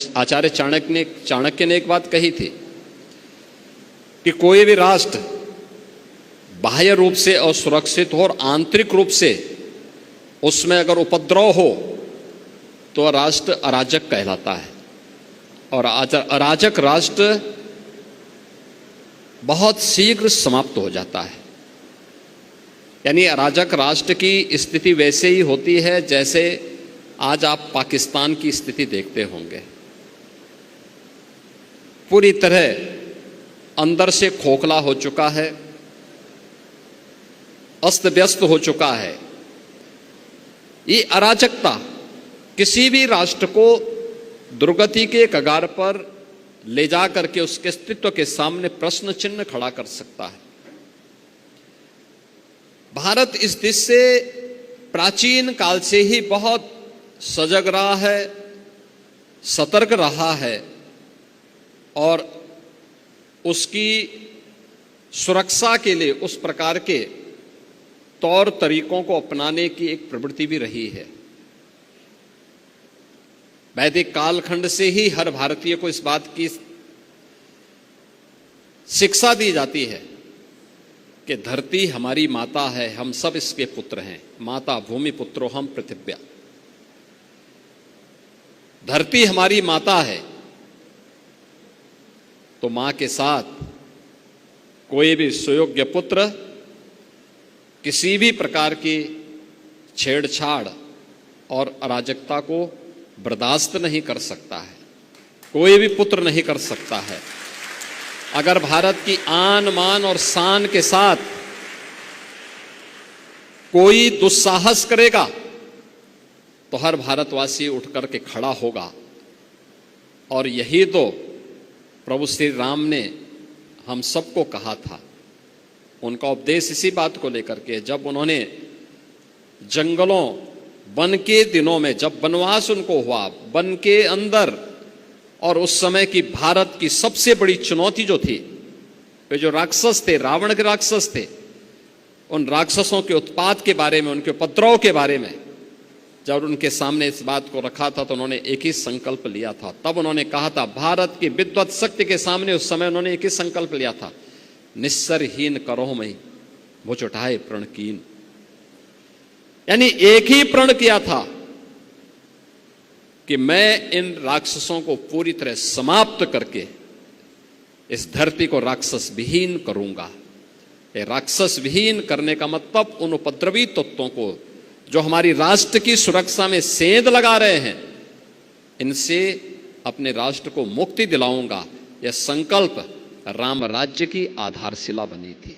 आचार्य चाणक्य ने एक बात कही थी कि कोई भी राष्ट्र बाह्य रूप से असुरक्षित हो और आंतरिक रूप से उसमें अगर उपद्रव हो तो राष्ट्र अराजक कहलाता है। और अराजक राष्ट्र बहुत शीघ्र समाप्त हो जाता है। यानी अराजक राष्ट्र की स्थिति वैसे ही होती है जैसे आज आप पाकिस्तान की स्थिति देखते होंगे। पूरी तरह अंदर से खोखला हो चुका है, अस्त व्यस्त हो चुका है। ये अराजकता किसी भी राष्ट्र को दुर्गति के कगार पर ले जा करके उसके अस्तित्व के सामने प्रश्न चिन्ह खड़ा कर सकता है। भारत इस दिश से प्राचीन काल से ही बहुत सजग रहा है, सतर्क रहा है और उसकी सुरक्षा के लिए उस प्रकार के तौर तरीकों को अपनाने की एक प्रवृत्ति भी रही है। वैदिक कालखंड से ही हर भारतीय को इस बात की शिक्षा दी जाती है कि धरती हमारी माता है, हम सब इसके पुत्र हैं। माता भूमि पुत्रो हम पृथिव्या। धरती हमारी माता है तो मां के साथ कोई भी सुयोग्य पुत्र किसी भी प्रकार की छेड़छाड़ और अराजकता को बर्दाश्त नहीं कर सकता है। कोई भी पुत्र नहीं कर सकता है। अगर भारत की आन मान और शान के साथ कोई दुस्साहस करेगा तो हर भारतवासी उठ करके खड़ा होगा। और यही तो प्रभु श्री राम ने हम सबको कहा था। उनका उपदेश इसी बात को लेकर के, जब उन्होंने जंगलों वन के दिनों में जब वनवास उनको हुआ, वन के अंदर, और उस समय की भारत की सबसे बड़ी चुनौती जो थी, वे जो राक्षस थे, रावण के राक्षस थे, उन राक्षसों के उत्पात के बारे में, उनके उपद्रव के बारे में जब उनके सामने इस बात को रखा था तो उन्होंने एक ही संकल्प लिया था। तब उन्होंने कहा था, भारत की विद्वत शक्ति के सामने उस समय उन्होंने एक ही संकल्प लिया था, निस्सरहीन करो मैं मुझ उठाए प्रण कीन। यानी एक ही प्रण किया था कि मैं इन राक्षसों को पूरी तरह समाप्त करके इस धरती को राक्षस विहीन करूंगा। ये राक्षस विहीन करने का मतलब उन उपद्रवी तत्वों को जो हमारी राष्ट्र की सुरक्षा में सेंध लगा रहे हैं, इनसे अपने राष्ट्र को मुक्ति दिलाऊंगा। यह संकल्प राम राज्य की आधारशिला बनी थी।